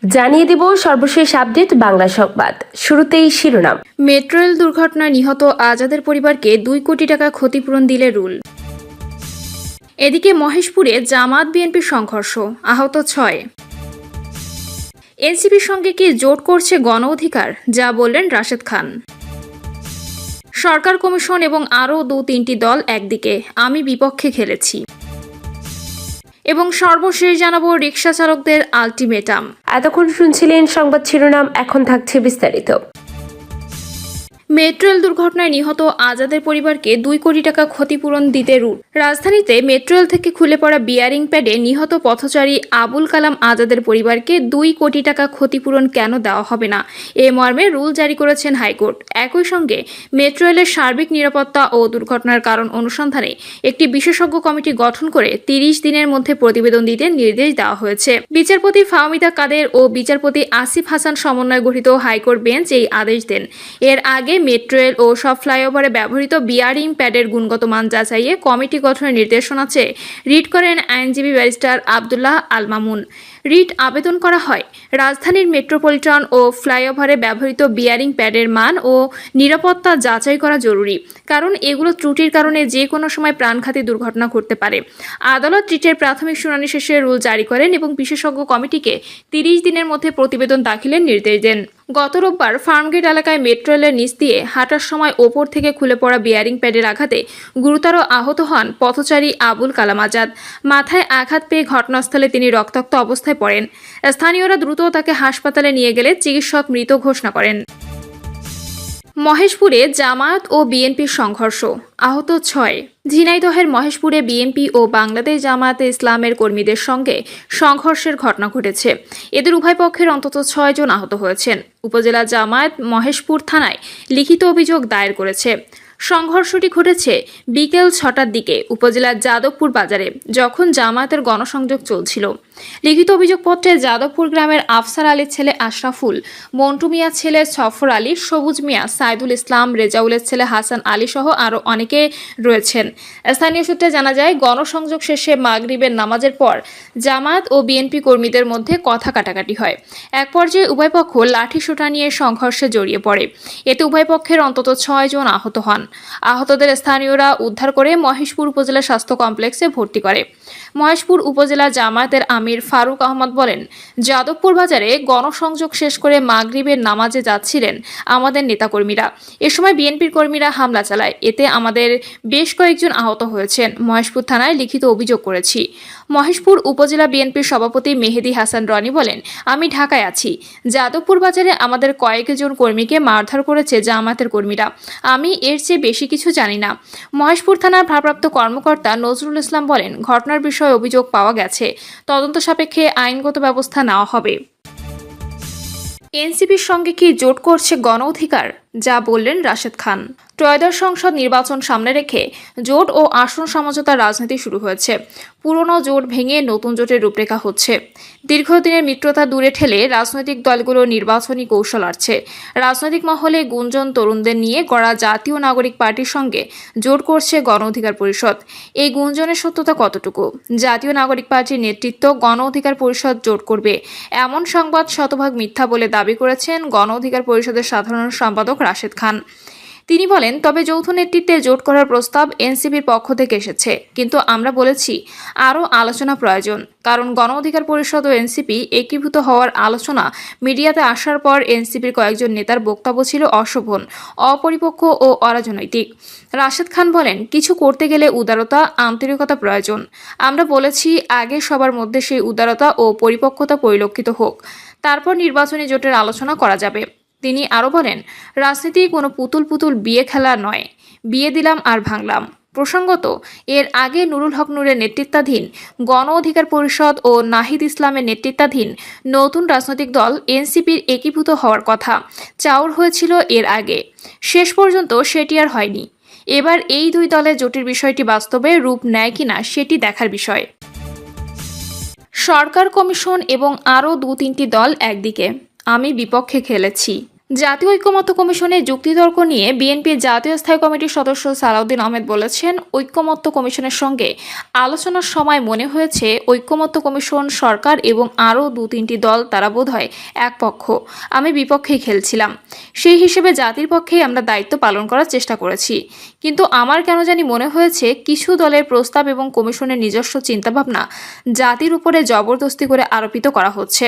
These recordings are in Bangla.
জানিয়ে দিব সর্বশেষ আপডেট বাংলা সংবাদ। শুরুতেই শিরোনাম। মেট্রো রেল দুর্ঘটনায় নিহত আজাদের পরিবারকে 2 কোটি টাকা ক্ষতিপূরণ দিলে রুল। এদিকে মহেশপুরে জামায়াত বিএনপির সংঘর্ষ, আহত 6। এনসিপির সঙ্গে কি জোট করছে গণ অধিকার, যা বললেন রাশেদ খান। সরকার কমিশন এবং আরও 2-3টি দল একদিকে, আমি বিপক্ষে খেলেছি। এবং সর্বশেষ জানাবো রিকশা চালকদের আলটিমেটাম। এতক্ষণ শুনছিলেন সংবাদ শিরোনাম, এখন থাকছে বিস্তারিত। মেট্রো রেল দুর্ঘটনায় নিহত আজাদের পরিবারকে 2 কোটি টাকা ক্ষতিপূরণ দিতে রুল। রাজধানীতে মেট্রো রেল থেকে খুলে পড়া বিয়ারিং প্যাডে নিহত পথচারী আবুল কালাম আজাদের পরিবারকে 2 কোটি টাকা ক্ষতিপূরণ কেন দেওয়া হবে না, এ মর্মে রুল জারি করেছেন হাইকোর্ট। একই সঙ্গে মেট্রো রেলের সার্বিক নিরাপত্তা ও দুর্ঘটনার কারণ অনুসন্ধানে একটি বিশেষজ্ঞ কমিটি গঠন করে 30 দিনের মধ্যে প্রতিবেদন দিতে নির্দেশ দেওয়া হয়েছে। বিচারপতি ফাহমিদা কাদের ও বিচারপতি আসিফ হাসান সমন্বয়ে গঠিত হাইকোর্ট বেঞ্চ এই আদেশ দেন। এর আগে মেট্রো রেল ও সব ফ্লাইওভারে ব্যবহৃত বিয়ারিং প্যাডের গুণগত মান যাচাইয়ে কমিটি গঠনের নির্দেশনা চেয়ে রিট করেন আইনজীবী ব্যারিস্টার আব্দুল্লাহ আল মামুন। রিট আবেদন করা হয় রাজধানীর মেট্রোপলিটন ও ফ্লাইওভারে ব্যবহৃত বিয়ারিং প্যাডের মান ও নিরাপত্তা যাচাই করা জরুরি, কারণ এগুলো ত্রুটির কারণে যে কোনো সময় প্রাণঘাতী দুর্ঘটনা ঘটতে পারে। আদালত রিটের প্রাথমিক শুনানি শেষে রুল জারি করেন এবং বিশেষজ্ঞ কমিটিকে 30 দিনের মধ্যে প্রতিবেদন দাখিলের নির্দেশ দেন। গত রোববার ফার্মগেট এলাকায় মেট্রো রেলের নিচ দিয়ে হাঁটার সময় ওপর থেকে খুলে পড়া বিয়ারিং প্যাডের আঘাতে গুরুতর আহত হন পথচারী আবুল কালাম আজাদ। মাথায় আঘাত পেয়ে ঘটনাস্থলে তিনি রক্তাক্ত অবস্থায় পড়েন। স্থানীয়রা দ্রুত তাকে হাসপাতালে নিয়ে গেলে চিকিৎসক মৃত ঘোষণা করেন। মহেশপুরে জামায়াত ও বিএনপির সংঘর্ষ, আহত 6। ঝিনাইদহের মহেশপুরে বিএনপি ও বাংলাদেশ জামায়াতে ইসলামের কর্মীদের সঙ্গে সংঘর্ষের ঘটনা ঘটেছে। এদের উভয় পক্ষের অন্তত 6 জন আহত হয়েছেন। উপজেলা জামায়াত মহেশপুর থানায় লিখিত অভিযোগ দায়ের করেছে। সংঘর্ষটি ঘটেছে বিকেল 6টার দিকে উপজেলার যাদবপুর বাজারে, যখন জামায়াতের গণসংযোগ চলছিল। লিখিত অভিযোগপত্রে যাদবপুর গ্রামের আফসার আলীর ছেলে আশরাফুল, মন্টু মিয়ার ছেলে সফর আলী, সবুজ মিয়া, সাইদুল ইসলাম, রেজাউলের ছেলে হাসান আলী সহ আরও অনেকে রয়েছেন। স্থানীয় সূত্রে জানা যায়, গণসংযোগ শেষে মাগরিবের নামাজের পর জামায়াত ও বিএনপি কর্মীদের মধ্যে কথা কাটাকাটি হয়। এক পর্যায়ে উভয় পক্ষ লাঠিসোঁটা নিয়ে সংঘর্ষে জড়িয়ে পড়ে। এতে উভয় পক্ষের অন্তত 6 জন আহত হন। আহতদের স্থানীয়রা উদ্ধার করে মহেশপুর উপজেলা স্বাস্থ্য কমপ্লেক্সে ভর্তি করে। মহেশপুর উপজেলা জামায়াতের আমির ফারুক আহমদ বলেন, যাদবপুর বাজারে গণসংযোগ শেষ করে মাগরিবের নামাজে যাচ্ছিলেন আমাদের নেতাকর্মীরা। এ সময় বিএনপির কর্মীরা হামলা চালায়। এতে আমাদের বেশ কয়েকজন আহত হয়েছেন। মহেশপুর থানায় লিখিত অভিযোগ করেছি। মহেশপুর উপজেলা বিএনপির সভাপতি মেহেদী হাসান রনি বলেন, আমি ঢাকায় আছি। যাদবপুর বাজারে আমাদের কয়েকজন কর্মীকে মারধর করেছে জামায়াতের কর্মীরা। আমি এর চেয়ে বেশি কিছু জানি না। মহেশপুর থানার ভারপ্রাপ্ত কর্মকর্তা নজরুল ইসলাম বলেন, ঘটনার বিষয়ে অভিযোগ পাওয়া গেছে, তদন্ত সাপেক্ষে আইনগত ব্যবস্থা নেওয়া হবে। এনসিপির সঙ্গে কি জোট করছে গণ অধিকার, যা বললেন রাশেদ খান। ত্রয়োদশ সংসদ নির্বাচন সামনে রেখে জোট ও আসন সমঝোতার রাজনীতি শুরু হয়েছে। পুরনো জোট ভেঙে নতুন জোটের রূপরেখা হচ্ছে। দীর্ঘদিনের মিত্রতা দূরে ঠেলে রাজনৈতিক দলগুলো নির্বাচনী কৌশল আঁটছে। রাজনৈতিক মহলে গুঞ্জন তরুণদের নিয়ে গড়া জাতীয় নাগরিক পার্টির সঙ্গে জোট করছে গণ অধিকার পরিষদ। এই গুঞ্জনের সত্যতা কতটুকু? জাতীয় নাগরিক পার্টির নেতৃত্ব গণ অধিকার পরিষদ জোট করবে, এমন সংবাদ শতভাগ মিথ্যা বলে দাবি করেছেন গণ অধিকার পরিষদের সাধারণ সম্পাদক রাশেদ খান। তিনি বলেন, তবে যৌথ নেতৃত্বে জোট করার প্রস্তাব এনসিপির পক্ষ থেকে এসেছে, কিন্তু আমরা বলেছি আরও আলোচনা প্রয়োজন। কারণ গণ অধিকার পরিষদ ও এনসিপি একীভূত হওয়ার আলোচনা মিডিয়াতে আসার পর এনসিপির কয়েকজন নেতার বক্তব্য ছিল অশোভন, অপরিপক্ক ও অরাজনৈতিক। রাশেদ খান বলেন, কিছু করতে গেলে উদারতা, আন্তরিকতা প্রয়োজন। আমরা বলেছি আগে সবার মধ্যে সেই উদারতা ও পরিপক্কতা পরিলক্ষিত হোক, তারপর নির্বাচনী জোটের আলোচনা করা যাবে। তিনি আরও বলেন, রাজনীতি কোনো পুতুল পুতুল বিয়ে খেলা নয়, বিয়ে দিলাম আর ভাঙলাম। প্রসঙ্গত, এর আগে নুরুল হক নূরের নেতৃত্বাধীন গণ অধিকার পরিষদ ও নাহিদ ইসলামের নেতৃত্বাধীন নতুন রাজনৈতিক দল এনসিপির একীভূত হওয়ার কথা চাউর হয়েছিল এর আগে। শেষ পর্যন্ত সেটি আর হয়নি। এবার এই 2 দলের জোটের বিষয়টি বাস্তবে রূপ নেয় কিনা সেটি দেখার বিষয়। সরকার কমিশন এবং আরও 2-3টি দল একদিকে, আমি বিপক্ষে খেলেছি, জাতীয় ঐক্যমত্য কমিশনের যুক্তিতর্ক নিয়ে বিএনপির জাতীয় স্থায়ী কমিটির সদস্য সালাউদ্দিন আহমেদ বলেছেন, ঐক্যমত্য কমিশনের সঙ্গে আলোচনার সময় মনে হয়েছে ঐক্যমত্য কমিশন, সরকার এবং আরও 2-3টি দল তারা বোধহয় এক পক্ষ, আমি বিপক্ষেই খেলছিলাম। সেই হিসেবে জাতির পক্ষেই আমরা দায়িত্ব পালন করার চেষ্টা করেছি। কিন্তু আমার কেন জানি মনে হয়েছে কিছু দলের প্রস্তাব এবং কমিশনের নিজস্ব চিন্তাভাবনা জাতির উপরে জবরদস্তি করে আরোপিত করা হচ্ছে।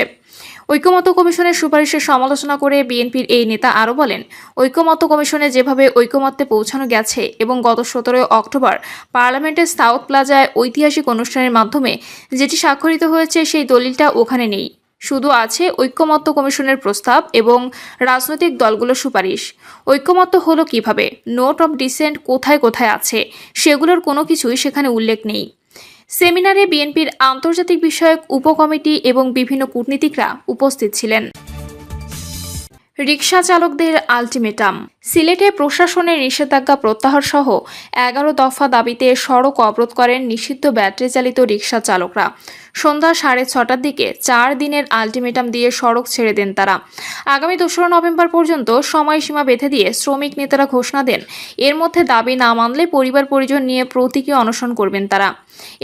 ঐক্যমত্য কমিশনের সুপারিশের সমালোচনা করে বিএনপির এই নেতা আরও বলেন, ঐক্যমত্য কমিশনে যেভাবে ঐকমত্যে পৌঁছানো গেছে এবং গত 17 অক্টোবর পার্লামেন্টের সাউথ প্লাজায় ঐতিহাসিক অনুষ্ঠানের মাধ্যমে যেটি স্বাক্ষরিত হয়েছে সেই দলিলটা ওখানে নেই। শুধু আছে ঐক্যমত্য কমিশনের প্রস্তাব এবং রাজনৈতিক দলগুলোর সুপারিশ। ঐক্যমত্য হলো কিভাবে, নোট অফ ডিসেন্ট কোথায় কোথায় আছে, সেগুলোর কোনো কিছুই সেখানে উল্লেখ নেই। সেমিনারে বিএনপির আন্তর্জাতিক বিষয়ক উপকমিটি এবং বিভিন্ন কূটনীতিকরা উপস্থিত ছিলেন। রিকশা চালকদের আলটিমেটাম। সিলেটে প্রশাসনের নিষেধাজ্ঞা প্রত্যাহার সহ 11 দফা দাবিতে সড়ক অবরোধ করেন নিষিদ্ধ ব্যাটারি চালিত রিকশা চালকরা। সন্ধ্যা 6:30টার দিকে 4 দিনের আলটিমেটাম দিয়ে সড়ক ছেড়ে দেন তারা। আগামী 2রা নভেম্বর পর্যন্ত সময়সীমা বেঁধে দিয়ে শ্রমিক নেতারা ঘোষণা দেন, এর মধ্যে দাবি না মানলে পরিবার পরিজন নিয়ে প্রতীকী অনশন করবেন তারা।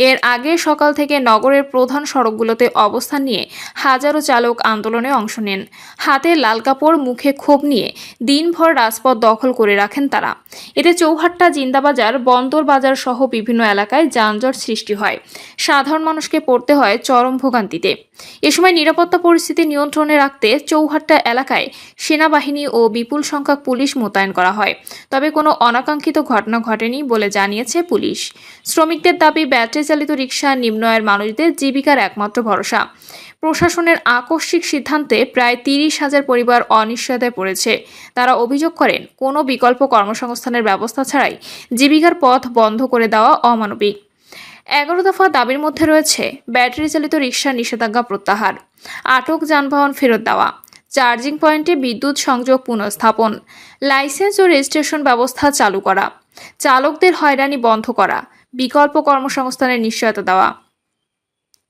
এর আগে সকাল থেকে নগরের প্রধান সড়কগুলোতে অবস্থান নিয়ে হাজারো চালক আন্দোলনে অংশ নেন। হাতে লাল কাপড়, মুখে ক্ষোভ নিয়ে দিনভর রাজপথ দখল করে রাখেন তারা। এতে চৌহাট্টা, জিন্দাবাজার, বন্দর বাজার সহ বিভিন্ন এলাকায় যানজট সৃষ্টি হয়। সাধারণ মানুষকে পড়তে হয় চরম ভোগান্তিতে। এ সময় নিরাপত্তা পরিস্থিতি নিয়ন্ত্রণে রাখতে চৌহাট্টা এলাকায় সেনাবাহিনী ও বিপুল সংখ্যক পুলিশ মোতায়েন করা হয়। তবে কোনো অনাকাঙ্ক্ষিত ঘটনা ঘটেনি বলে জানিয়েছে পুলিশ। শ্রমিকদের দাবি, ব্যাটারি চালিত রিকশা নিম্ন আয়ের মানুষদের জীবিকার একমাত্র ভরসা। প্রশাসনের আকস্মিক সিদ্ধান্তে প্রায় 30,000 পরিবার অনিশ্চয়তায় পড়েছে। তারা অভিযোগ করেন, কোনো বিকল্প কর্মসংস্থানের ব্যবস্থা ছাড়াই জীবিকার পথ বন্ধ করে দেওয়া অমানবিক। 11 দফা দাবির মধ্যে রয়েছে ব্যাটারি চালিত রিকশার নিষেধাজ্ঞা প্রত্যাহার, আটক যানবাহন ফেরত দেওয়া, চার্জিং পয়েন্টে বিদ্যুৎ সংযোগ পুনঃস্থাপন, লাইসেন্স ও রেজিস্ট্রেশন ব্যবস্থা চালু করা, চালকদের হয়রানি বন্ধ করা, বিকল্প কর্মসংস্থানের নিশ্চয়তা দেওয়া।